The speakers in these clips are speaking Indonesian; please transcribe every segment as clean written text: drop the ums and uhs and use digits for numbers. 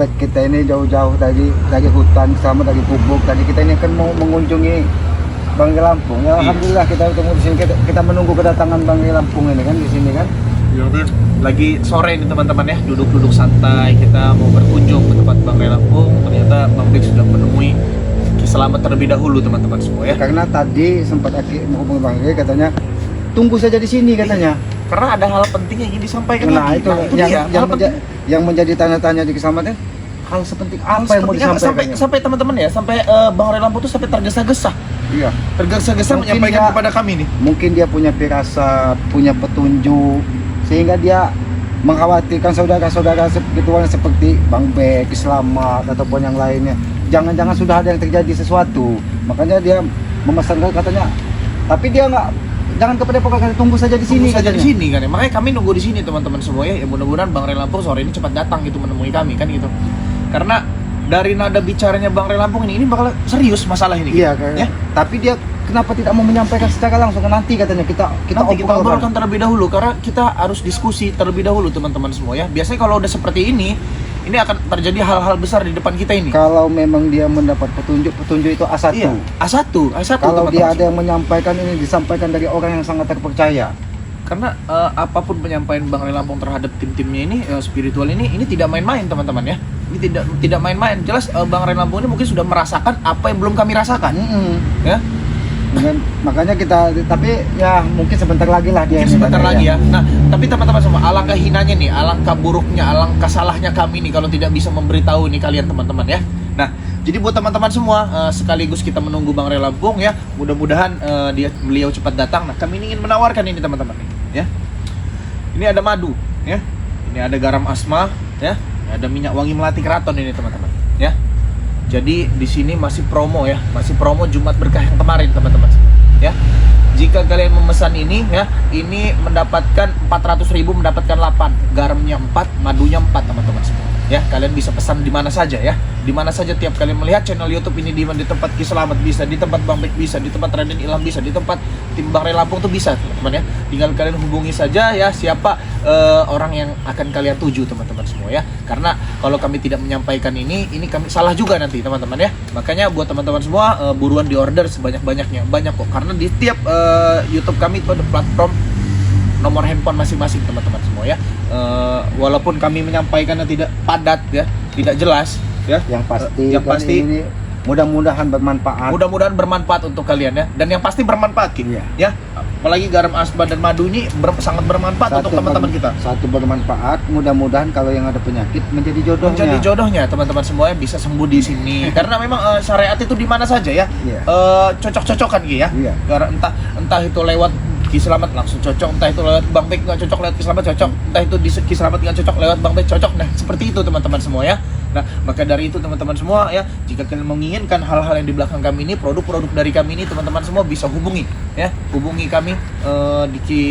Bang Bek, kita ini jauh-jauh dari hutan sama dari gubuk. Tadi kita ini kan mau mengunjungi Banggai Lampung. Ya, alhamdulillah kita tunggu di sini. Kita menunggu kedatangan Banggai Lampung ini kan di sini kan. Ya, lagi sore ini teman-teman ya, duduk-duduk santai, kita mau berkunjung ke tempat Banggai Lampung. Ternyata Bang Bek sudah menemui Selamat terlebih dahulu teman-teman semua ya. Karena tadi sempat menghubungi Bang Bek, katanya tunggu saja di sini katanya. Karena ada hal penting yang ingin disampaikan Nah, lagi. itu yang menjadi tanya-tanya di keselamatan, hal sepenting apa yang mau disampaikan? Sampai teman-teman ya, sampai Bang Ray Lampung tuh sampai tergesa-gesa. Iya. Tergesa-gesa menyampaikan kepada kami nih. Mungkin dia punya firasat, punya petunjuk, sehingga dia mengkhawatirkan saudara-saudara seperti Bang Bek, Selamat ataupun yang lainnya. Jangan-jangan sudah ada yang terjadi sesuatu. Makanya dia memesankan katanya, tapi dia jangan kepada pokoknya tunggu saja di sini. Saja di sini kan ya. Makanya kami nunggu di sini teman-teman semua ya. Ya mudah-mudahan Bang Ray Lampung sore ini cepat datang gitu menemui kami kan gitu. Karena dari nada bicaranya Bang Ray Lampung ini bakal serius masalah ini. Iya kan. Ya? Tapi dia kenapa tidak mau menyampaikan secara langsung? Nanti katanya kita obrolkan terlebih dahulu karena kita harus diskusi terlebih dahulu teman-teman semua ya. Biasanya kalau udah seperti ini akan terjadi hal-hal besar di depan kita ini. Kalau memang dia mendapat petunjuk itu A1. Iya, A1. Kalau dia ada yang menyampaikan ini disampaikan dari orang yang sangat terpercaya. Karena apapun penyampaian Bang Ray Lampung terhadap tim-timnya ini spiritual ini tidak main-main teman-teman ya. Ini tidak main-main. Jelas Bang Ray Lampung ini mungkin sudah merasakan apa yang belum kami rasakan. Ya. Makanya kita, tapi ya mungkin sebentar lagi lah dia. Sebentar lagi ya. Nah, tapi teman-teman semua, alangkah hinanya nih, alangkah buruknya, alangkah salahnya kami nih kalau tidak bisa memberitahu nih kalian teman-teman ya. Nah, jadi buat teman-teman semua, sekaligus kita menunggu Bang Ray Lampung ya. Mudah-mudahan beliau cepat datang. Nah, kami ingin menawarkan ini teman-teman nih, ya. Ini ada madu, ya. Ini ada garam asma, ya. Ada minyak wangi melati keraton ini teman-teman, ya. Jadi di sini masih promo ya, masih promo Jumat Berkah yang kemarin teman-teman, ya. Jika kalian memesan ini ya, ini mendapatkan 400.000 mendapatkan 8, garamnya 4, madunya 4 teman-teman semua. Ya, kalian bisa pesan di mana saja ya. Di mana saja tiap kalian melihat channel YouTube ini di tempat Ki Selamat bisa, di tempat Bang Bek bisa, di tempat Raden Ilham bisa, di tempat tim Bang Ray Lampung tuh bisa teman-teman ya. Tinggal kalian hubungi saja ya siapa orang yang akan kalian tuju teman-teman semua ya. Karena kalau kami tidak menyampaikan ini kami salah juga nanti teman-teman ya. Makanya buat teman-teman semua buruan di order sebanyak-banyaknya. Banyak kok karena di tiap YouTube kami itu ada platform nomor handphone masing-masing teman-teman semua ya. Walaupun kami menyampaikannya tidak padat ya, tidak jelas ya. Yang pasti ini mudah-mudahan bermanfaat. Mudah-mudahan bermanfaat untuk kalian ya. Dan yang pasti bermanfaat ya. Apalagi garam asba dan madu ini sangat bermanfaat untuk teman-teman kita. Satu bermanfaat, mudah-mudahan kalau yang ada penyakit menjadi jodohnya. Menjadi jodohnya teman-teman semuanya bisa sembuh di sini. Karena memang syariat itu di mana saja ya. Cocok-cocokan gitu ya. Karena entah itu lewat Ki Selamat langsung cocok, entah itu lewat Bang Bek nggak cocok, lewat Ki Selamat cocok, entah itu di Ki Selamat nggak cocok, lewat Bang Bek cocok. Nah seperti itu teman-teman semua ya. Nah maka dari itu teman-teman semua ya, jika kalian menginginkan hal-hal yang di belakang kami ini, produk-produk dari kami ini, teman-teman semua bisa hubungi ya, hubungi kami di Ki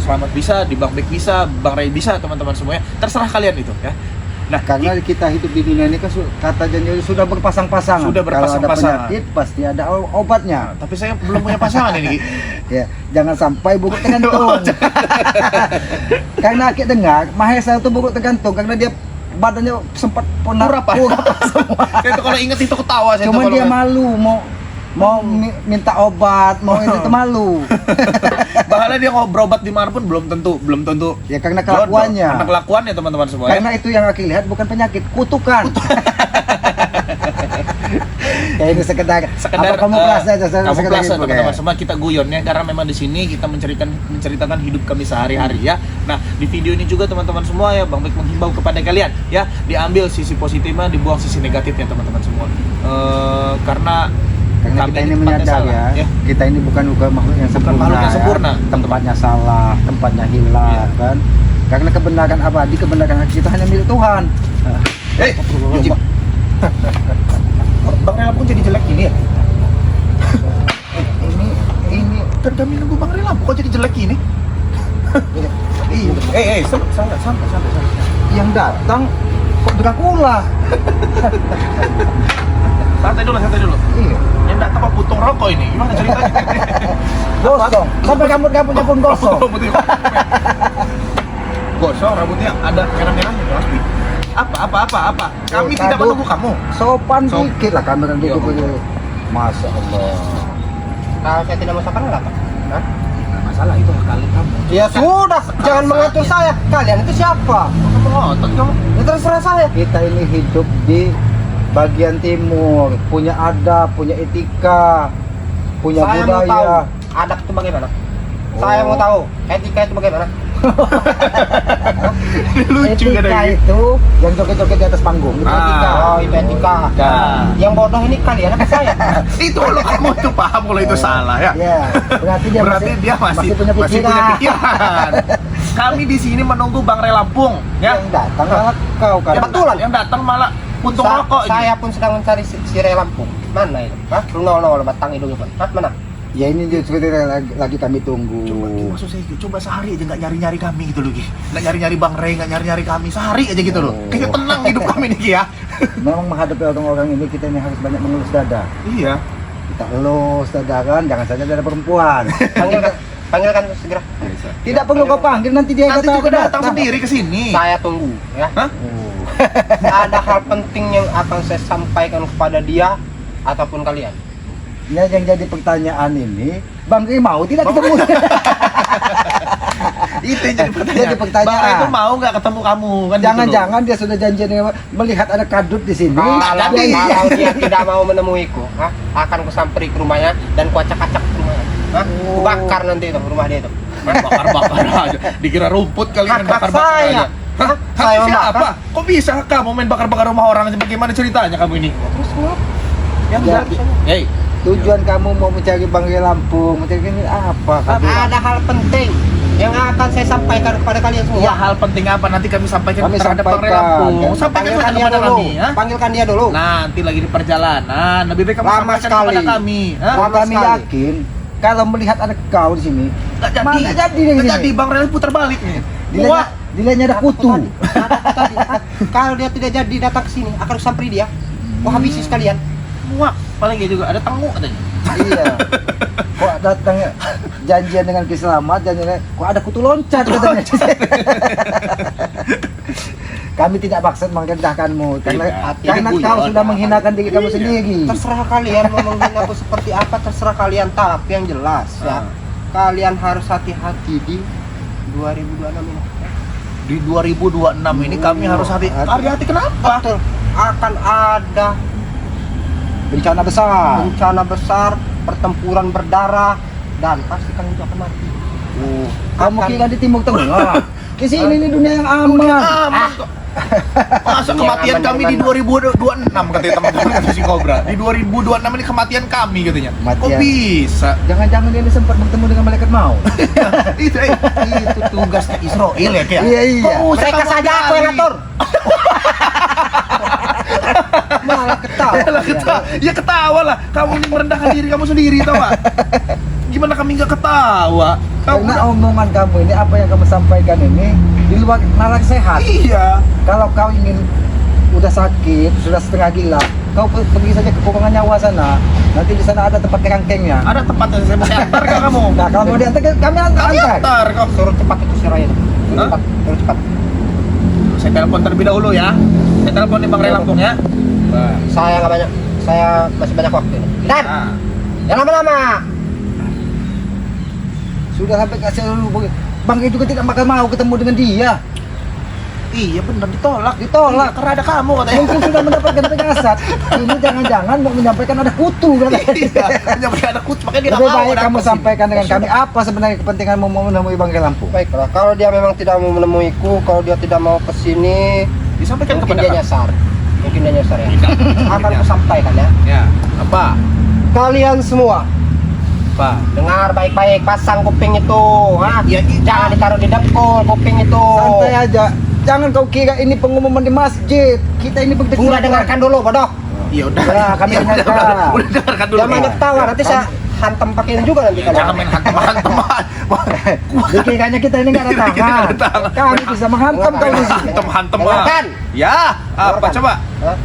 Selamat bisa, di Bang Bek bisa, Bang Ray bisa teman-teman semua ya, terserah kalian itu ya. Nah, karena kita hidup di dunia ini kan kata janji sudah berpasang-pasangan. Kalau ada penyakit pasti ada obatnya. Tapi saya belum punya pasangan ini. Ya, jangan sampai buruk tergantung. Karena kita dengar Mahesa itu buruk tergantung karena dia badannya sempat purap semua. Itu kalau inget itu ketawa saya. Cuma dia malu mau minta obat, mau itu malu. Bahkan dia mau berobat dimanapun belum tentu. Ya karena kelakuannya. Karena kelakuannya teman-teman semua. Karena itu yang aku lihat bukan penyakit, kutukan. Ya ini sekedar kamuflase aja, kamuflase teman-teman semua, kita guyon ya, karena memang di sini kita menceritakan hidup kami sehari-hari ya. Nah di video ini juga teman-teman semua ya, Bang Bek menghimbau kepada kalian ya, diambil sisi positifnya, dibuang sisi negatifnya teman-teman semua. Karena kita ini menyadari ya, kita ini bukan makhluk yang sempurna, tempatnya salah, tempatnya hilang kan. Karena kebenaran abadi, kebenaran kita hanya milik Tuhan. Bang Ray Lampung jadi jelek gini ya? Ini kan kami nunggu Bang Ray Lampung kok jadi jelek gini? Santai. Yang datang kok Dracula? Santai dulu. Iya. Yang datang kok putung rokok ini? Gimana ceritanya? Gosong. Sampai rambutnya pun gosong. Gosong rambutnya ada merah-merahnya pasti. Apa? Kami Oh, tidak kado. menunggu kamu. Sopan Sop- dikit lah kami kan Iya, duduk Allah. begini. Masya Allah. Kalau saya tidak mau sopan apa? Hah? Masalah itu kali kamu. Ya sudah, jangan mengatur saya. Kalian itu siapa? Kamu ngotot kamu. Ya terserah saya. Kita ini hidup di bagian timur, punya adab, punya etika, punya Saya mau tahu budaya. adab itu bagaimana. Oh. Saya mau tahu etika itu bagaimana. Lucu Etika kan itu yang joget-joget di atas panggung. Itu Ah. etika. Oh, itu etika. Nah. Yang bodoh ini kalian apa saya? Itu kalau kamu itu paham kalau itu salah ya. Ya, berarti dia Dia masih punya pikiran. pikiran. Kami di sini menunggu Bang Re Lampung ya. Yang datang malah kau kan. Yang datang malah puntung rokok ini. Saya pun sedang mencari si Re Lampung. Mana itu? Hah? Lu nol batang hidungnya pun. Hah? Mana? Ya ini dia sebenarnya lagi kami tunggu. Maksud saya coba sehari aja nggak nyari-nyari kami gitu loh Ki. Nggak nyari-nyari Bang Re, nggak nyari-nyari kami sehari aja gitu loh. Oh. Kayaknya tenang hidup kami nih Ki ya. Memang menghadapi orang-orang ini kita ini harus banyak mengelus dada. Iya. Kita elus dada kan, jangan saja dada perempuan. Panggilkan segera. Tidak perlu kau panggil, nanti dia Nanti kata juga datang sendiri ke sini. Saya tunggu ya. Hah? Oh. Ada hal penting yang akan saya sampaikan kepada dia ataupun kalian. Nah, yang jadi pertanyaan ini, Bang Ri mau tidak ketemu? Itu yang jadi pertanyaan. Jadi pertanyaan. Bang Re itu mau nggak ketemu kamu kan? gitu Jangan-jangan dia sudah janji dengan melihat ada kadut di sini. Kalau dia tidak mau menemuiku, akan kusamperi ke rumahnya dan kuacak-acak ke rumahnya. Oh. Kubakar nanti itu rumah dia itu. loh. Bakar-bakar aja. Dikira rumput kali main Hak bakar-bakar saya. aja. Hah? Hah? Hak Saya siapa? membakar. Kok bisa kamu main bakar-bakar rumah orang? Bagaimana ceritanya kamu ini? Terus kenapa? Yang Jadi, Hey, tujuan kamu mau mencari Bang Ri Lampung, mencari ini apa? Kamu? Ada hal penting yang akan saya sampaikan kepada kalian semua. ya hal penting apa nanti kami sampaikan Kami terhadap Bang Re sampaikan. Lampung. Sampaikan Panggilkan saja dia kepada dulu. kami, ha? Panggilkan dia dulu. Nanti lagi di perjalanan, lebih baik kamu Lama sampaikan sekali. kepada kami, ha? Lama Kami sekali. yakin kalau melihat ada kau di sini, Nggak jadi. mana jadi di Nggak sini? jadi Bang Re putar balik nih. Dilihatnya, dilihatnya ada kutu. Tadi, kalau dia tidak jadi datang ke sini, akan samperi dia. Wah, habisi sekalian. Muak, paling juga ada tengu katanya. Iya. Kok datang janjian dengan Ki Slamet, janjian kok ada kutu loncat katanya. Kami tidak maksud merendahkanmu karena Tidak. karena Ini kau guyon. sudah menghinakan diri kamu Iya. sendiri. Terserah kalian mau menghina aku seperti apa, terserah kalian. Tapi yang jelas ya, kalian harus hati-hati di 2026 ini. Di 2026 ini kami harus hati-hati kenapa? Betul, akan ada Bencana besar. bencana besar, pertempuran berdarah, dan pasti kalian juga akan mati. Kamu Akan- kira di Timur Tengah? Di sini ini dunia yang aman. Aman kok. Masa Ini kematian aman kami dari di 2026 katanya teman-teman kata si Cobra. Di 2026 ini kematian kami katanya. Kok Kematian. bisa? Jangan-jangan dia sempat bertemu dengan malaikat maut. itu tugasnya Israel ya kayak. Iya, iya. Mereka saja aku yang atur. Malah ketawa. Ya ketawa lah. Kamu ini merendahkan diri kamu sendiri tau gak? Gimana kami nggak ketawa? Kamu Karena omongan kamu ini, apa yang kamu sampaikan ini di luar nalar sehat. iya. Kalau kau ingin udah sakit, sudah setengah gila, kau pergi saja ke kubangan nyawa sana. Nanti di sana ada tempat kerangkengnya. Ada tempatnya saya mau antar ke kamu. Nah, kalau mau diantar, kami antar. Kami antar kok. Suruh cepat itu si Raya. Hah? Cepat, suruh cepat. Saya telepon terlebih dahulu ya. Saya telepon nih Bang Re Lampung ya. Saya nggak banyak, saya masih banyak waktu ini. Dan Nah. yang lama-lama. Sudah sampai kasih dulu. Bang itu juga tidak bakal mau ketemu dengan dia. Iya benar ditolak. Ditolak. Iya, karena ada kamu katanya. Mungkin sudah mendapatkan pengasat. Ini jangan-jangan mau menyampaikan ada kutu katanya. Iya, menyampaikan ada kutu makanya dia Lebih nggak mau baik datang kamu ke sini. sampaikan dengan kami apa sebenarnya kepentinganmu mau menemui Bang Re Lampung. Baiklah, kalau dia memang tidak mau menemuiku, kalau dia tidak mau ke sini, Disampaikan mungkin kepada dia kamu. nyasar. Mungkin dia nyasar ya. Tidak. Akan aku sampaikan ya. Ya, apa? Kalian semua Apa? dengar baik-baik, pasang kuping itu, Ya, jangan ditaruh di dengkul kuping itu. Santai aja. Jangan kau kira ini pengumuman di masjid. Kita ini begitu. Udah dengarkan dulu, bodoh. Ya udah. Ya, kami Ya, udah, dengarkan. udah dengarkan dulu. Jangan banyak ketawa, nanti saya hantam pakai ini juga nanti kalian. Jangan main hantam-hantaman. Dikiranya kita ini nggak ada Kita nggak ada tangan. tangan. Kami bisa menghantam kau di sini. Hantam-hantam. Dengarkan. Ya, apa Dengarkan. coba? Hah?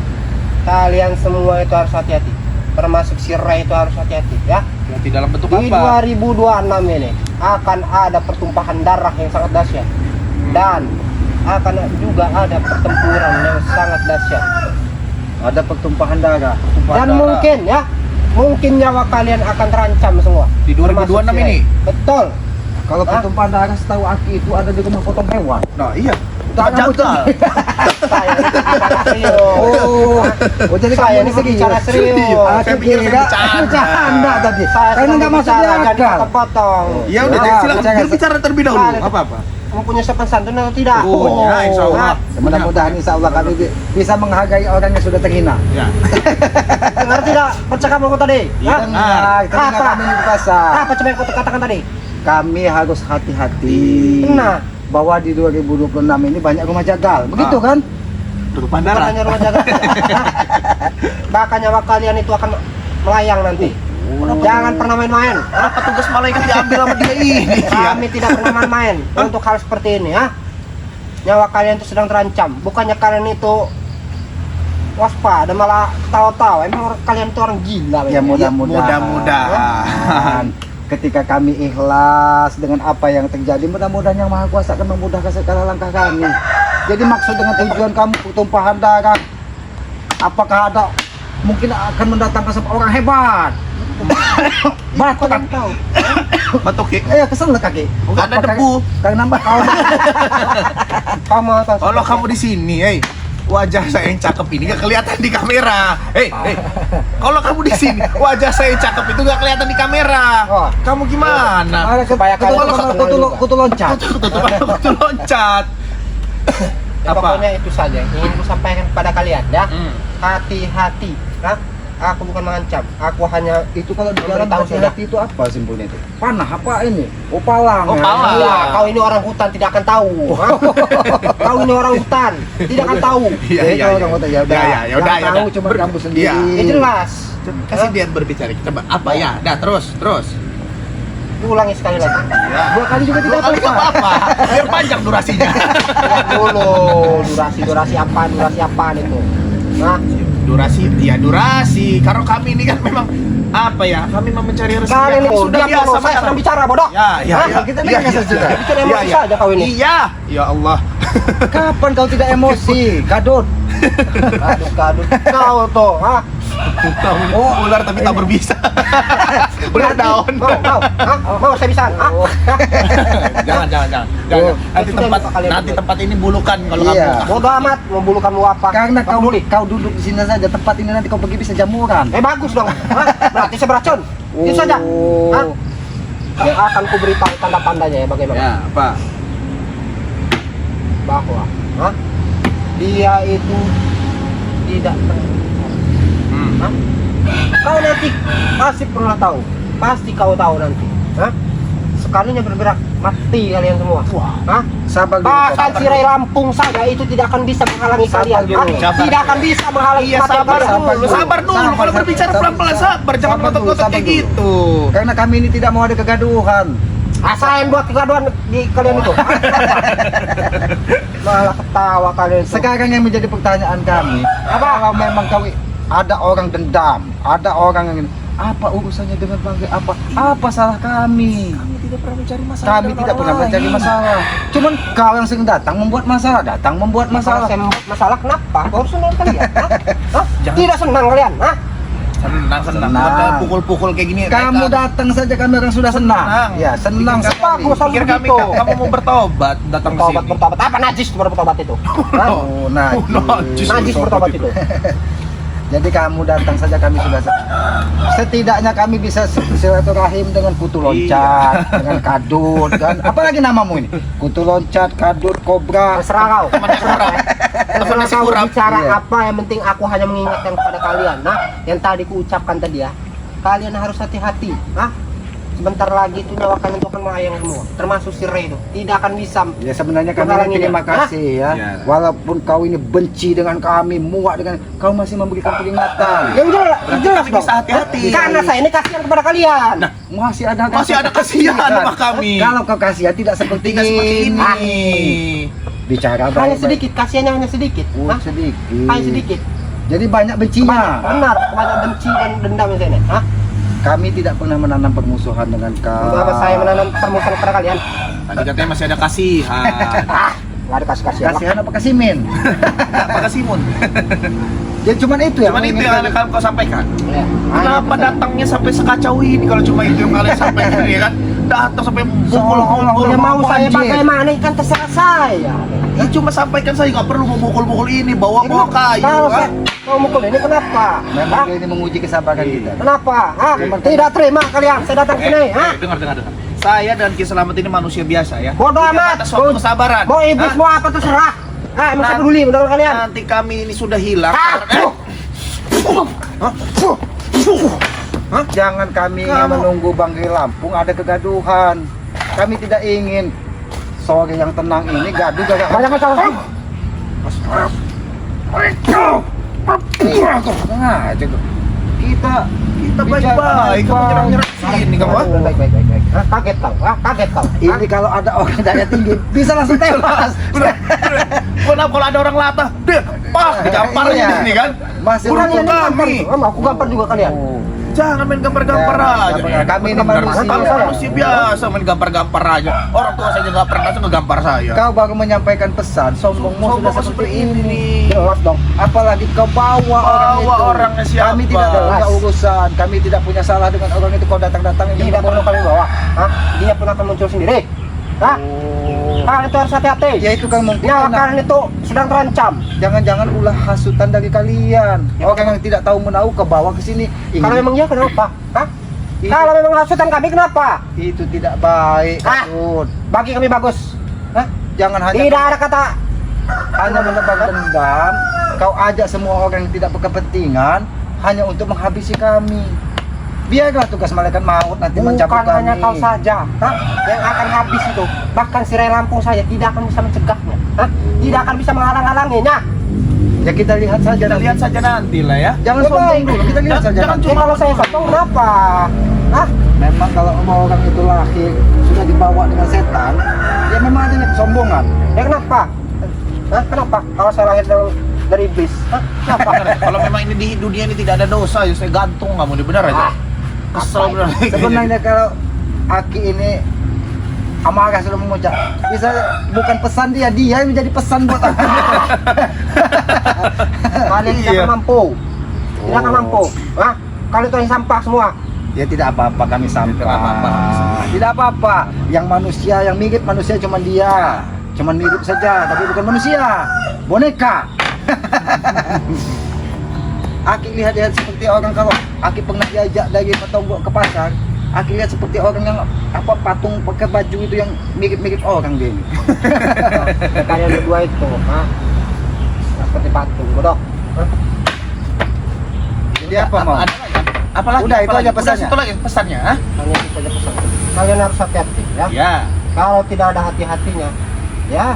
Kalian semua itu harus hati-hati. Termasuk si Ray itu harus hati-hati ya. Berarti dalam bentuk Di apa? 2026 ini akan ada pertumpahan darah yang sangat dahsyat. Dan akan juga ada pertempuran yang sangat dahsyat. Ada pertumpahan darah. Dan mungkin ya, mungkin nyawa kalian akan terancam semua. Di 2026 Termasuk si ini? Ray. Betul. Kalau pertumpahan darah setahu aku itu ada di rumah potong hewan. Nah, iya. Tak Jagal. Saya ini bicara serius. Oh jadi Saya kamu ini ini serius. bicara serius. Aku Saya pikir saya kira bercanda. bercanda tadi. Saya Karena sedang nggak masuk di berbicara, jadi akal. potong. Ya udah, Nah, silakan bicara. berbicara terlebih dahulu. Nah, Apa-apa? Mempunyai sopan santun atau tidak? Punya, insya Allah. Nah, Mudah-mudahan insya Allah kami bisa menghargai orang yang sudah terhina. Ya. dengar tidak percakapanku tadi? Iya, Hah? dengar. Telinga Apa? kami di pasar. Apa coba yang kau katakan tadi? Kami harus hati-hati. Nah, Bahwa di 2026 ini banyak rumah jagal. Begitu Ah. kan? Tutup bukan bandara. hanya rumah jaga. Bahkan nyawa kalian itu akan melayang nanti. Jangan pernah main-main. Kenapa tugas malaikat diambil sama dia ini? Kami tidak pernah main-main untuk hal seperti ini ya. Nyawa kalian itu sedang terancam. Bukannya kalian itu waspada malah tahu-tahu. Emang kalian itu orang gila. Ya memang. Mudah-mudahan. Ketika kami ikhlas dengan apa yang terjadi, mudah-mudahan Yang Maha Kuasa akan memudahkan segala langkah kami. Jadi maksud dengan tujuan kamu tumpahan darah, apakah ada mungkin akan mendatangkan seorang orang hebat? Batuk kan? Kalian tahu. Batuk ya? Kesel kaki. Enggak ada Apakah- debu. Karena kau Kamu atas. Kalau kamu di sini, wajah saya yang cakep ini gak kelihatan di kamera. Kalau kamu di sini, wajah saya yang cakep itu gak kelihatan di kamera. Oh. Kamu gimana? Supaya kalian kutu loncat. Kutu loncat. Ya, Apa? pokoknya itu saja yang ingin ku sampaikan kepada kalian ya. Hmm. Hati-hati. Nah, aku bukan mengancam. Aku hanya Itu kalau di jalan Memberitahu saja. hati-hati itu apa simpulnya itu? Panah apa ini? Oh palang. Oh, ya? palang. Iya, kau ini orang hutan tidak akan tahu. Hah? Kau ini orang hutan tidak akan tahu. Iya, Jadi iya, kalau iya. orang kota ya udah. Ya udah, Yang tahu cuma kamu sendiri. Iya. Ya jelas. Kasih dia berbicara. Coba apa ya? Dah terus. Ulangi sekali lagi. Ya. 2 kali juga tidak Dua kali nggak apa-apa. apa-apa. Biar panjang durasinya. Lihat dulu durasi apaan itu. Nah, Durasi. Karena kami ini kan memang apa ya? Kami mau mencari rezeki. kalian yang itu sudah diam biasa dulu. Saya sedang bicara bodoh. Ya. Hah? Kita dengar saja. Bicara emosi saja kau ini. Iya. Ya Allah. Kapan kau tidak emosi? Kadut. Kadut. Kau tuh, hah? Oh, ular tapi tak berbisa. Ular daun. Mau saya bisa? Hah? Jangan. Oh, Nanti sudah tempat lupa kalian nanti berdua. tempat ini bulukan kalau Iya. kamu. Bodoh amat, mau bulu kamu apa? Karena Tak peduli. kau duduk di sini saja, tempat ini nanti kau pergi bisa jamuran. Bagus dong. Hah? Berarti saya beracun. Itu saja. Hah? Yang akan ku beritahu tanda-tandanya ya bagaimana? Ya, apa? Bahwa hah? Dia itu tidak pernah. Hah? Kau nanti pasti pernah tahu. Pasti kau tahu nanti. Hah? Sekalinya bergerak mati kalian semua. Hah? Sabar dulu. Bahkan si Ray Lampung saja itu tidak akan bisa menghalangi kalian. dulu. Hah? Sabar. Tidak akan bisa menghalangi Iya, kematian sabar kalian. dulu. Sabar dulu. Kalau berbicara pelan-pelan sabar, jangan Sabar dulu, ngotot-ngotot sabar kayak dulu. gitu. Karena kami ini tidak mau ada kegaduhan. Asain buat kegaduhan di kalian itu. Malah ketawa kalian itu. Sekarang yang menjadi pertanyaan kami, kalau memang kau ada orang dendam, ada orang yang ini, apa urusannya dengan bangga? Apa salah kami? Kami tidak pernah mencari masalah. Kami dengan tidak orang pernah mencari lain. masalah. Cuman kau yang sering datang membuat masalah, Masalah masalah. saya membuat masalah kenapa? Kau harus senang kalian. Hah? Jangan. Tidak senang kalian. Hah? Senang. Senang. Ada pukul-pukul kayak gini. Kamu datang saja kami orang sudah senang. Senang. Ya, senang Pikir sekali. Bagus. Pikir kami begitu. kamu mau bertobat datang ke sini. Bertobat. Apa najis bertobat itu? Hah? Oh, nah. najis. Najis bertobat itu. Jadi kamu datang saja kami sudah setidaknya kami bisa silaturahim dengan kutu loncat, dengan kadut, kan? Apalagi namamu ini? Kutu loncat, kadut, kobra. Terserah kau. Terserah nasi kau kurap. bicara Iya. apa, yang penting aku hanya mengingatkan kepada kalian. Nah, yang tadi ku ucapkan tadi ya. Kalian harus hati-hati. Hah? Sebentar lagi itu nyawa kalian itu akan melayang semua. Termasuk si Ray itu. Tidak akan bisa. Ya sebenarnya kami Menghalanginya. terima kasih ya. Ya. Walaupun kau ini benci dengan kami, muak dengan kau masih memberikan peringatan. Yang jelas, jelas kami dong. bisa hati-hati. Karena saya ini kasihan kepada kalian. Nah, Masih ada kasihan sama kami. Kalau kau kasihan tidak seperti Tidak seperti ini. ini. Bicara Hanya baik-baik. sedikit, kasihannya hanya sedikit. Oh, Hah? sedikit. Hanya sedikit. Jadi banyak bencinya. Benar, banyak benci dan dendam yang saya ini. Hah? Kami tidak pernah menanam permusuhan dengan kau. Kenapa saya menanam permusuhan kepada kalian? Tadi katanya masih ada kasihan. Nggak ada kasih-kasihan. Kasihan apa kasimin? Apakah Simon? Jadi cuman itu yang Cuman itu yang akan kau sampaikan. Ya. Kenapa datangnya sampai sekacau ini kalau cuma itu yang kalian sampaikan ya kan? Datang sampai Seolah-olah Ya mau saya anjir. bagaimana kan terserah saya. Ya cuma sampaikan saja, nggak perlu memukul-mukul ini, bawa kayu Kalau kan? saya mau mukul ini kenapa? Memang Hah? ini menguji kesabaran kita. Kenapa? Hah? Memang Tidak terima kalian saya datang sini, hah? Dengar. Saya dan Ki Selamat ini manusia biasa ya. Bodoh Tidak amat. ada suatu kesabaran. Mau iblis Hah? mau apa terserah. Ah, emang saya Nah. peduli menurut kalian. Nanti kami ini sudah hilang. Ah, Jangan kami ingin Kamu- menunggu Banggai Lampung ada kegaduhan. Kami tidak ingin sore yang tenang ini gaduh gara-gara Banyak masalah. Nah, cukup. Kita Kita bicara baik-baik, kamu baik-baik. nyerang-nyerang sini kamu. ah? Baik. Hah, kaget kau. Hah, kaget kau. Hah? Ini kalau ada orang daya tinggi bisa langsung tewas. Kenapa kalau ada orang latah, dia pas digampar Iya. di sini kan? Masih Kurang untung yang gampar. kami. Aku gampar juga kalian. Oh. Jangan main gambar-gambar Jangan, aja. gambar. Kami ini Benar, manusia. Kalau saya manusia biasa main gambar-gambar aja. Orang tua saya nggak pernah tuh ngegambar saya. Kau baru menyampaikan pesan, sombongmu sudah Sombong seperti seperti ini. ini. Jelas dong. Apalagi kau bawa orang Bawa itu. orangnya siapa? Kami tidak ada Jelas. urusan, kami tidak punya salah dengan orang itu. Kau datang-datang ini Tidak perlu kalian bawa. Hah? Dia pun akan muncul sendiri. Hah? Oh. Kalian itu harus hati-hati. Ya itu kan mungkin Nyawa karena- kalian itu sedang terancam. jangan-jangan ulah hasutan dari kalian. Orang yang tidak tahu menahu ke bawah ke sini. Kalau memang iya kenapa? Hah? Itu- Kalau memang hasutan kami kenapa? itu tidak baik, Ah. Kasut. Bagi kami bagus. Hah? Jangan hanya Tidak ada kata hanya menebar dendam. Kau ajak semua orang yang tidak berkepentingan hanya untuk menghabisi kami. Biarlah tugas malaikat maut nanti mencabut bukan hanya kami. kau saja. Hah? Yang akan habis itu. Bahkan si Ray Lampung saya tidak akan bisa mencegahnya. Hah? Tidak akan bisa menghalang-halanginya. Ya kita lihat saja. Kita nanti. lihat saja nanti lah ya. Jangan Ya, sombong baik. dulu. Kita lihat saja. Jangan nanti. Kalau saya sombong kenapa? Hah? Memang kalau orang itu lahir sudah dibawa dengan setan, ya memang adanya kesombongan. Ya kenapa? Hah? Kenapa? Kalau saya lahir dari iblis. Hah? Kenapa? Kalau memang ini di dunia ini tidak ada dosa, ya saya gantung kamu, ini benar aja. Ah, Kesel apa benar. Sebenarnya kalau Aki ini amarah sudah mengucap, bisa bukan pesan dia yang menjadi pesan buat aku. Kalian tidak Iya. akan mampu. Tidak akan mampu. Hah? Kalian itu hanya sampah semua. Ya tidak apa-apa kami sampah. Tidak apa-apa. Tidak apa-apa. Yang manusia, yang mirip manusia cuma dia. Cuman mirip saja, tapi bukan manusia. Boneka. Aki lihat-lihat seperti orang kalau Aki pernah diajak dari Petombok ke pasar. Aki lihat seperti orang yang apa patung pakai baju itu yang mirip-mirip orang dia ini. Kalian berdua itu, hah? Seperti patung, bodoh. Hah? Jadi apa mau? Ada lagi? Apalagi? Udah, itu aja Udah, pesannya. satu lagi pesannya, ah? Hanya itu saja pesan. Kalian harus hati-hati, ya. Ya. Kalau tidak ada hati-hatinya, ya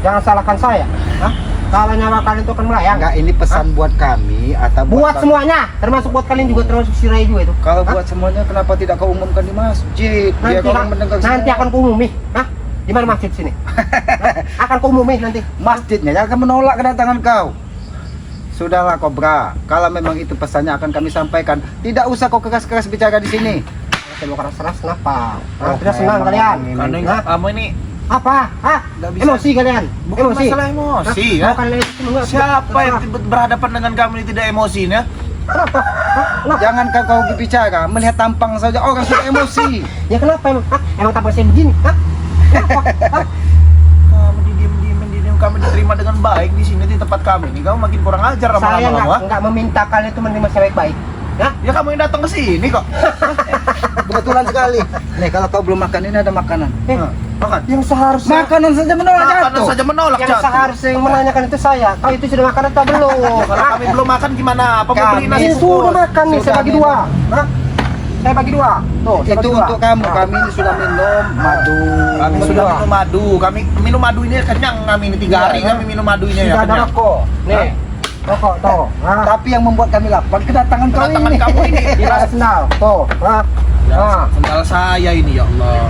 jangan salahkan saya. Hah? Kalau nyawa kalian itu akan melayang. Enggak, ini pesan buat kami atau Buat bang- semuanya, termasuk buat kalian juga, termasuk si Ray juga itu. Kalau Hah? buat semuanya kenapa tidak kau umumkan di masjid? Biar nanti, orang mendengar nanti semua. akan kuumumi. Hah? Di mana masjid sini? Hah? Akan kuumumi nanti. Masjidnya yang akan menolak kedatangan kau. Sudahlah Kobra, kalau memang itu pesannya akan kami sampaikan. Tidak usah kau keras-keras bicara di sini. Saya mau keras-keras kenapa? Oh, Tidak senang memang kalian. ini. Karena Hah? kamu ini Apa? Hah? Nggak bisa. Emosi kalian? bukan Emosi? masalah emosi Hah? ya. Mau kalian itu enggak? Siapa yang berhadapan dengan kamu ini tidak emosi ya? Kenapa? Hah? Kenapa? Jangan kau berbicara, melihat tampang saja orang sudah emosi. Ya kenapa emang? Hah? Emang tampang saya begini? Hah? Kenapa? Hah? Kamu didiam, kamu diterima dengan baik di sini di tempat kami ini. Kamu makin kurang ajar Saya lama-lama. nggak meminta kalian itu menerima saya baik-baik. Hah? Ya kamu yang datang ke sini kok. Kebetulan sekali. Nih kalau kau belum makan ini ada makanan. Hah, makan. Yang seharusnya Makanan saja menolak Makanan jatuh. saja menolak yang jatuh. seharusnya yang menanyakan itu saya. Kau itu sudah makan atau belum? Kalau kami belum makan gimana? Apa mau beli Kami nasi Ini bungkus? sudah makan nih, saya Sudah bagi minum. dua. Hah? Saya bagi dua. Tuh, saya Itu bagi dua. untuk kamu. Nah. Kami ini sudah minum madu. Kami Bagi sudah dua. minum madu. Kami minum madu ini kenyang kami ini 3 hari Iya, kami minum madu ini ya Sudah ada kenyang. rokok. Nih. Rokok tuh. Hah? Tapi yang membuat kami lapar kedatangan kau Kedatangan ini. kamu ini. Tidak sendal. Tuh. Hah? Hah? Sendal saya ini ya Allah.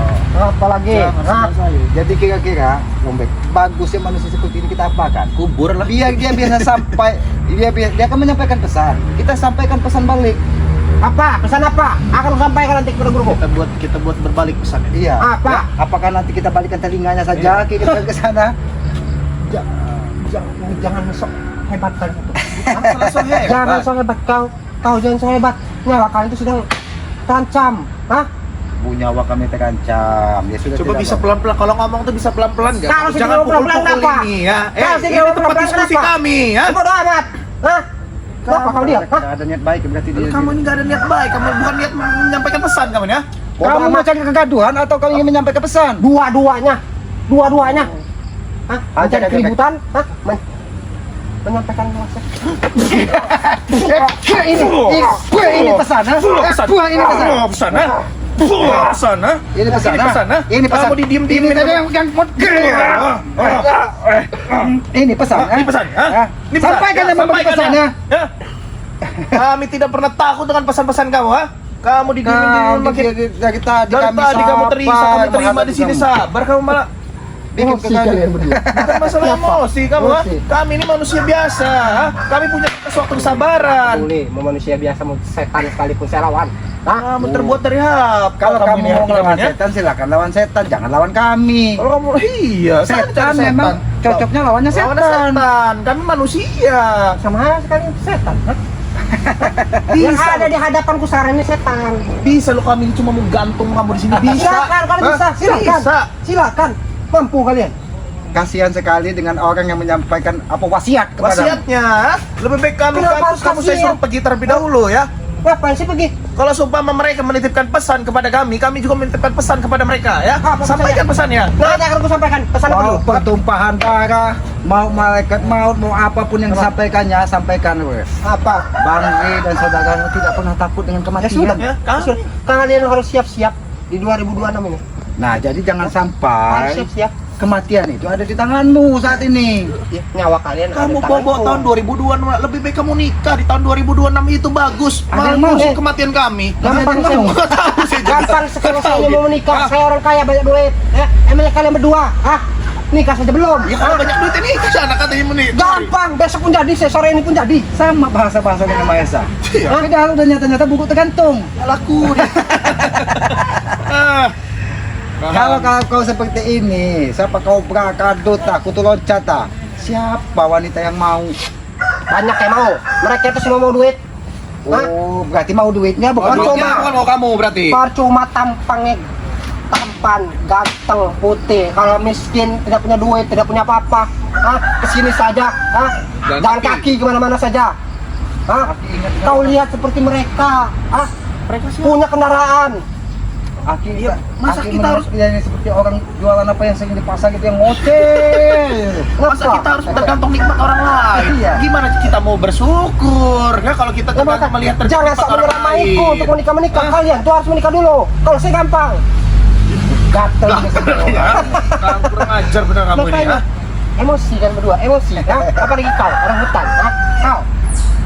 Apalagi? Jangan Hah? sendal saya. Jadi kira-kira, Lombek, bagusnya manusia seperti ini kita apakan? Kubur lah. Biar dia biasa sampai, dia akan menyampaikan pesan. Kita sampaikan pesan balik. Apa? Pesan apa? Akan sampaikan nanti kepada guruku. Kita buat berbalik pesannya. Iya. Apa? Ya, apakah nanti kita balikan telinganya saja Iya. kita ke sana? Jangan sok hebat kan itu. Langsung hebat. Jangan sok hebat kau jangan sok hebat. Nyawa kalian itu sedang terancam. Hah? Bu, nyawa kami terancam. Ya sudah. Coba tidak bisa apa. pelan-pelan, kalau ngomong tuh bisa pelan-pelan nggak? Kalau sih Jangan ngomong pelan-pelan pukul-pukul kenapa? ini ya. Kalau sih Ini ngomong tempat pelan-pelan diskusi kenapa? kami ya. Bodoh amat. Hah? Kenapa kau diam? Hah? Nggak ada niat baik berarti dia. Kamu ini nggak ada niat baik, kamu bukan niat menyampaikan pesan kamu ya. Kamu mau cari kegaduhan atau kamu ingin menyampaikan pesan? Dua-duanya. Hah? Aja, Mencari aja, keributan? Hah? Menyampaikan maksud. Ini pesan, ha? Pesan. Buah ini pesan. Pesan, ha? Pesan, ha? Ini pesan, Ini pesan, ha? Ini pesan. Kamu didiem-diemin. Ini tadi yang ini pesan, ha? Ini pesan, ha? Ini pesan. Sampaikan Ya, dengan sampaikan, pesannya. ya. Kami tidak pernah takut dengan pesan-pesan kamu, ha? Kamu didiemin makin Dari tadi dari tadi kamu terima di sini sabar, kamu malah bikin Emosi kalian berdua. bukan masalah emosi kamu, ha? Emosi. Kami ini manusia biasa, ha? Kami punya suatu kesabaran. Boleh, mau manusia biasa mau setan sekalipun saya lawan. Hah? Kamu terbuat dari apa? Kalau kamu ini mau melawan ya? setan, silakan lawan setan, jangan lawan kami. Kalau kamu iya, Setan memang cocoknya lawannya Lawannya setan. setan. Kami manusia. Sama sekali setan. Hah? Yang ada di hadapanku sekarang ini setan. Bisa lo, kami ini cuma mau gantung kamu di sini. Bisa. Silakan kalian Hah? bisa. Silakan. Bisa. Silakan. Mampu kalian. Kasihan sekali dengan orang yang menyampaikan apa wasiat kepada Wasiatnya, lebih baik kami Kenapa harus kamu saya kasihan? suruh pergi terlebih dahulu ya. Ngapain sih pergi? Kalau seumpama mereka menitipkan pesan kepada kami juga menitipkan pesan kepada mereka ya. Apa Sampaikan pesannya. Nah, akan aku sampaikan pesan apa mau dulu? pertumpahan darah, mau malaikat maut, mau apapun yang disampaikannya, sampaikan wes. Apa? Bang Ri dan saudaramu tidak pernah takut dengan Ya kematian. sudah. Ya, Ya sudah. Kalian harus siap-siap di 2026 ini. Nah, jadi jangan Harus sampai siap-siap. kematian itu ada di tanganmu saat ini. Ya, nyawa kalian ada Kamu di bawa tanganku. tahun 2026, lebih baik kamu nikah di tahun 2026 itu bagus. Ada Malah yang mau, ngurusin eh. kematian kami. Gampang Ada saya yang mau. Nggak tahu sih. Gampang sekali Nggak saya tahu mau gitu. menikah. Ah, Saya orang kaya banyak duit. Ya, emangnya kalian berdua? Hah? Nikah saja belum? Ya kalau Hah? banyak duit ini sana katanya menikah. Gampang, besok pun jadi, sore ini pun jadi. Sama bahasa-bahasa dengan Maesa. Iya. Padahal udah nyata-nyata buku tergantung. Laku deh. Ah. Kalau kau seperti ini, siapa kau prakadut tak, kutu loncat tak? Siapa wanita yang mau? Banyak yang mau. Mereka itu semua mau duit. Hah? Oh, berarti mau duitnya bukan Duitnya cuma. bukan mau kamu berarti. Percuma tampangnya tampan, ganteng, putih. Kalau miskin, tidak punya duit, tidak punya apa-apa. Hah? Kesini saja. Hah? Dan Jalan kaki. kaki kemana-mana saja. Hah? Kau lihat seperti mereka. Hah? Mereka sih Punya kendaraan. Aki, Iya, masa Aki kita harus- ini seperti orang jualan apa yang sering di pasar gitu yang ngoceh. masa kita harus tergantung nikmat orang lain? Iya. Gimana kita mau bersyukur? Ya kalau kita Ya, tergantung melihat jangan nikmat sok orang menyeramahiku lain. untuk menikah. Hah? Kalian tuh harus menikah dulu. Kalau saya gampang. Gatel ini semua. Ya, kamu kurang ajar bener kamu ini. Makanya Ah. emosi kan berdua, emosi. Hah? Apalagi kau, orang hutan. Hah? Kau.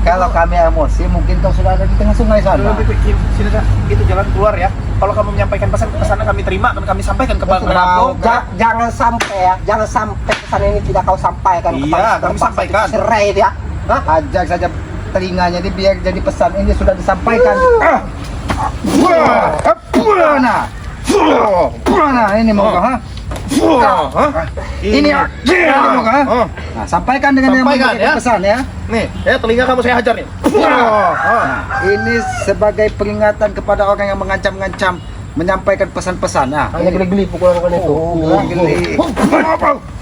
Kalau kami emosi, mungkin kau sudah ada di tengah sungai sana. Lebih pikir sini Kak. Itu jalan keluar ya. Kalau kamu menyampaikan pesan kami terima dan kami sampaikan ke Bang Sudah. Rambo. Jangan sampai ya, jangan sampai pesan ini tidak kau sampaikan Iya, kami sampaikan. Serai dia. Hah? Ajak saja telinganya dia biar jadi pesan ini sudah disampaikan. Nah, ini mau kau, ha? Ini mau kau, ha? Nah, sampaikan dengan yang Sampaikan, memberikan ya. pesan ya. Nih, ya telinga kamu saya hajar nih. Nah, ini sebagai peringatan kepada orang yang mengancam-ngancam menyampaikan pesan-pesan. Nah, Hanya geli-geli pukulan kau itu. geli.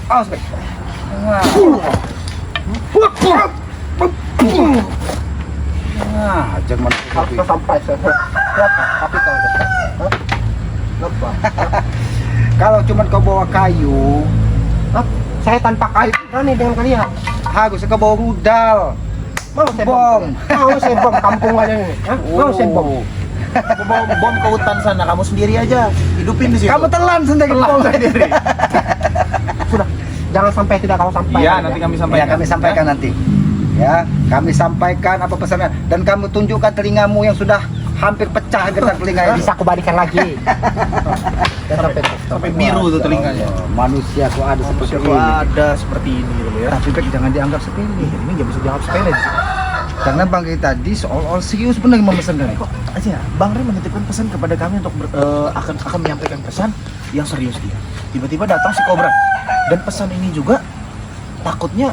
Awas, Bek. Nah. Nah, ajak manusia. Kau sampai sana. Kenapa? Tapi kau dekat. Hah? Kenapa? Kalau cuma kau bawa kayu, Hah? Saya tanpa kayu berani dengan kalian. harusnya kau bawa rudal. Mau saya Bom. Mau saya bom kampung kalian ini. Hah? Mau saya bom. Bawa bom ke hutan sana, kamu sendiri aja. Hidupin di situ. Kamu telan sendiri. Telan sendiri. Sudah. Jangan sampai tidak kau sampaikan. Iya, nanti kami Ya, sampaikan. kami sampaikan nanti. Ya, kami sampaikan apa pesannya dan kamu tunjukkan telingamu yang sudah hampir pecah getah telinga itu. Bisa aku balikan lagi. Sampai biru tuh telinganya. Manusia kok ada seperti Siapa ini. ada seperti ini gitu ya. Tapi Bek, jangan dianggap sepele. Ini nggak bisa dianggap sepele. Karena Bang Ri tadi seolah-olah serius benar memesankan itu. Kok aja Bang Ray menitipkan pesan kepada kami untuk akan menyampaikan pesan yang serius dia. Tiba-tiba datang si Kobra dan pesan ini juga takutnya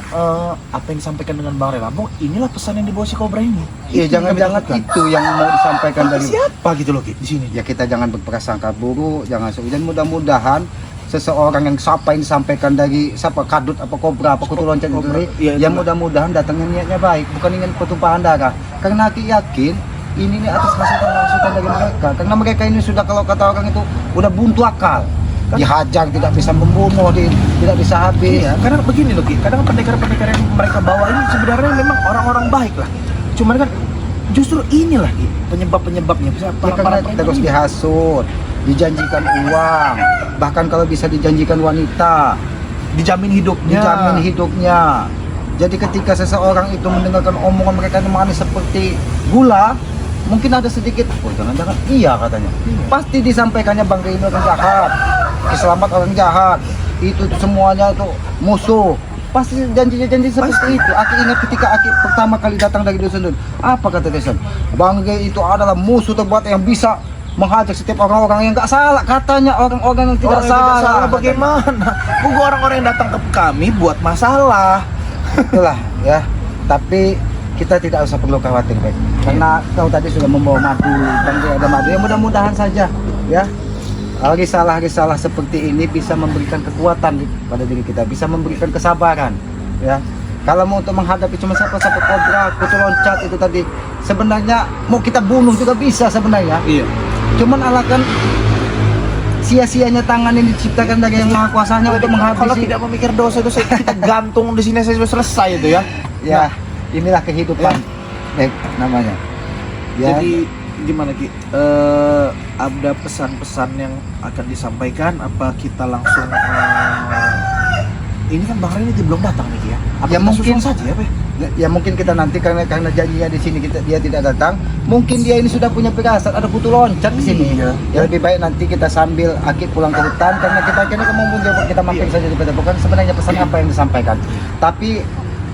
apa yang disampaikan dengan Bang Relampung inilah pesan yang dibawa si Cobra ini. Iya, Itu yang kami jangan-jangan takutkan. itu yang mau disampaikan Tapi dari siapa gitu loh Ki di sini. ya. Kita jangan berprasangka buruk, jangan dan mudah-mudahan seseorang yang siapa yang disampaikan dari siapa kadut apa kobra apa kutu loncat itu Kobra, tadi, iya, ya itulah. mudah-mudahan datangnya niatnya baik, bukan ingin pertumpahan darah. Karena aku yakin ini nih atas masukan dari mereka, karena mereka ini sudah, kalau kata orang itu udah buntu akal, dihajar tidak bisa membunuh, tidak bisa habis. Iya, karena begini loh Ki, kadang pendekar-pendekar yang mereka bawa ini sebenarnya memang orang-orang baik lah. Cuman kan justru inilah Ki, penyebab-penyebabnya bisa Ya, karena terus dihasut, dijanjikan uang, bahkan kalau bisa dijanjikan wanita, dijamin hidupnya. dijamin hidupnya. Jadi ketika seseorang itu mendengarkan omongan mereka yang manis seperti gula, mungkin ada sedikit, oh jangan-jangan iya katanya. Iya. Pasti disampaikannya Bang Rino orang jahat, Selamat orang jahat, itu semuanya itu musuh. Pasti janji-janji seperti itu. Aki ingat ketika Aki pertama kali datang dari dusun, apa kata dusun? Bang Rino itu adalah musuh terbuat yang bisa menghajar setiap orang-orang yang nggak salah, katanya orang-orang yang tidak Orang yang salah. tidak bagaimana? Bukan orang-orang yang datang ke kami buat masalah. Itulah ya, tapi kita tidak usah perlu khawatir baik, karena kau tadi sudah membawa madu, Bang Rino ada madu, ya mudah-mudahan saja ya risalah-risalah seperti ini bisa memberikan kekuatan pada diri kita, bisa memberikan kesabaran ya. Kalau mau untuk menghadapi cuma siapa-siapa kobra, kutu loncat itu tadi, sebenarnya mau kita bunuh juga bisa sebenarnya, Iya. cuman alakan sia-sianya tangan yang diciptakan dari yang maha kuasanya untuk Kalau menghabisi. tidak memikir dosa-dosa kita gantung di sini saya sudah selesai itu ya. Ya, inilah kehidupan namanya. Ya, Jadi gimana Ki? Ada pesan-pesan yang akan disampaikan apa kita langsung ini kan Bang Reni belum datang nih Ki ya? Apa Ya, kita mungkin susul saja apa? ya mungkin kita nanti karena janjinya di sini dia tidak datang, mungkin dia ini sudah punya firasat ada kutu loncat di sini. Iya. Ya lebih baik nanti kita sambil Aki pulang ke hutan, karena kita kini mau menjawab, kita mampir Iya. saja di PT. Bukan sebenarnya pesan apa yang disampaikan, tapi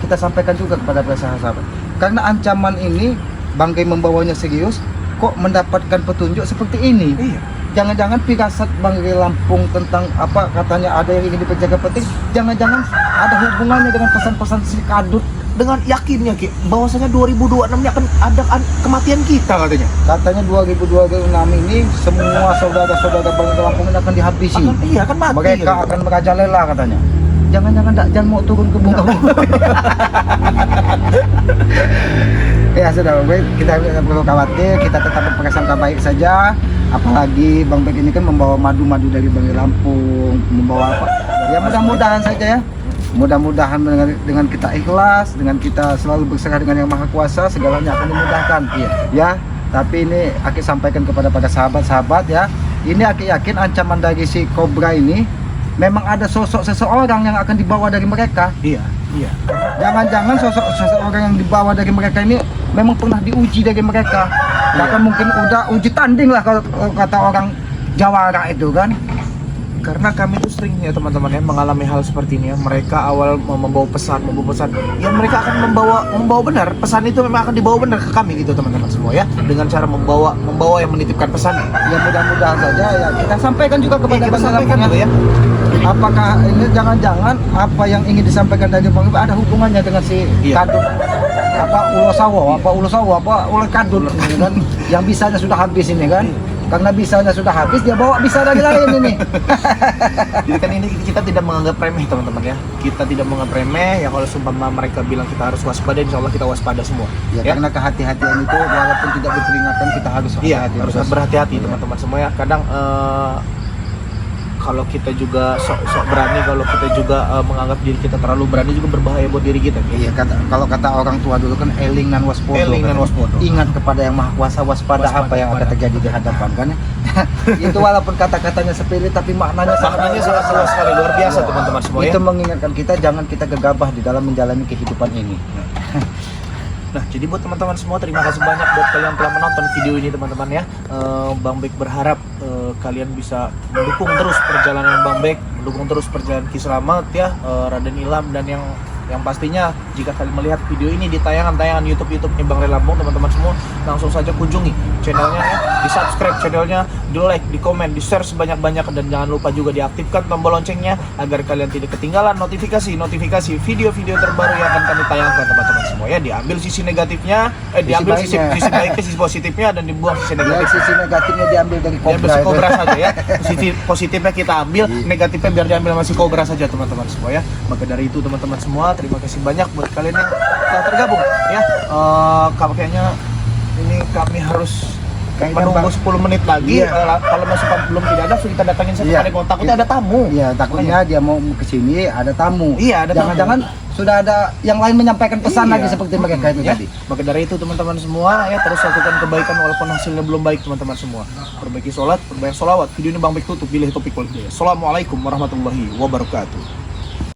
kita sampaikan juga kepada para sahabat. Karena ancaman ini Bang Rey membawanya serius, kok mendapatkan petunjuk seperti ini. Iya. Jangan-jangan firasat Bang Rey Lampung tentang apa katanya ada yang ingin dipenjaga penting, jangan-jangan ada hubungannya dengan pesan-pesan si kadut. Dengan yakinnya Ki bahwasanya 2026 ini akan ada kematian kita katanya. Katanya 2026 ini semua saudara-saudara Bang Rey Lampung ini akan dihabisi. Akan mati. Mereka gitu. akan merajalela katanya. Jangan-jangan Dakjan mau turun ke bunga. Ya sudah, baik, kita tidak perlu khawatir, kita tetap berprasangka baik saja. Apalagi Bang Bek ini kan membawa madu-madu dari Bang Rey Lampung, membawa apa? Ya mudah-mudahan saja ya. Mudah-mudahan dengan kita ikhlas, dengan kita selalu berserah dengan Yang Maha Kuasa, segalanya akan dimudahkan. Iya. Ya, tapi ini Aki sampaikan kepada para sahabat-sahabat ya. Ini Aki yakin ancaman dari si kobra ini memang ada sosok seseorang yang akan dibawa dari mereka. Iya, iya. Jangan-jangan sosok seseorang yang dibawa dari mereka ini memang pernah diuji dari mereka. Bahkan mungkin udah uji tanding lah kalau kata orang Jawara itu kan. Karena kami tuh sering ya teman-teman ya mengalami hal seperti ini ya. Mereka awal membawa pesan, ya mereka akan membawa benar. Pesan itu memang akan dibawa benar ke kami gitu teman-teman semua ya. Dengan cara membawa yang menitipkan pesan. Ya mudah-mudahan saja ya kita sampaikan juga kepada Kita Bang sampaikan Lampung juga ya. Apakah ini jangan-jangan apa yang ingin disampaikan dari Bang Ibu ada hubungannya dengan si Iya. kadut ulo sawo, ulo kadut ini kan, yang bisanya sudah habis ini kan. Karena bisanya sudah habis, dia bawa bisa dari lain ini. Jadi kan ini kita tidak menganggap remeh teman-teman ya. Kita tidak menganggap remeh ya, kalau sumpah mereka bilang kita harus waspada, insya Allah kita waspada semua. Ya, karena kehati-hatian itu walaupun tidak diperingatkan kita harus Iya, hati-hati. harus berhati-hati teman-teman semua ya. Kadang kalau kita juga sok berani, kalau kita juga menganggap diri kita terlalu berani juga berbahaya buat diri kita. Iya, kalau kata orang tua dulu kan eling nan waspodo. Eling nan waspodo. Ingat kepada Yang Maha Kuasa, waspada apa yang akan terjadi di hadapan kan. Itu walaupun kata-katanya sepele tapi maknanya Maknanya sangat luas sekali, luar biasa teman-teman semua ya. Itu mengingatkan kita jangan kita gegabah di dalam menjalani kehidupan ini. Nah, jadi buat teman-teman semua, terima kasih banyak buat kalian telah menonton video ini teman-teman ya. Bang Bek berharap kalian bisa mendukung terus perjalanan Bang Bek, mendukung terus perjalanan Ki Slamet ya, Raden Ilham dan yang Yang pastinya jika kalian melihat video ini di tayangan YouTube-nya Bang Ray Lampung, teman-teman semua langsung saja kunjungi channelnya ya, di subscribe channelnya, di like, di komen, di share sebanyak-banyak, dan jangan lupa juga diaktifkan tombol loncengnya agar kalian tidak ketinggalan notifikasi video-video terbaru yang akan kami tayangkan, teman-teman semua ya. Diambil sisi negatifnya, diambil sisi baiknya, sisi positifnya, dan dibuang sisi Ya, negatifnya. sisi negatifnya diambil dari Diambil kobra si itu. kobra saja ya. Sisi positifnya kita ambil, negatifnya biar diambil sama si kobra saja, teman-teman semua ya. Maka dari itu teman-teman semua, terima kasih banyak buat kalian yang telah tergabung ya. Kayaknya ini kami harus Kayaknya menunggu Bang- 10 menit lagi. Iya. Kalau masih belum tidak ada, sudah kita datangin satu Iya. kali. Takutnya ada tamu. Iya, takutnya dia mau ke sini ada tamu. Iya, ada tamu. Jangan-jangan sudah ada yang lain menyampaikan pesan Iya. lagi seperti mereka itu Ya. tadi. Maka dari itu teman-teman semua ya, terus lakukan kebaikan walaupun hasilnya belum baik, teman-teman semua. Perbaiki sholat, perbanyak sholawat. Video ini Bang Bek tutup, pilih topik kulit. Assalamualaikum warahmatullahi wabarakatuh.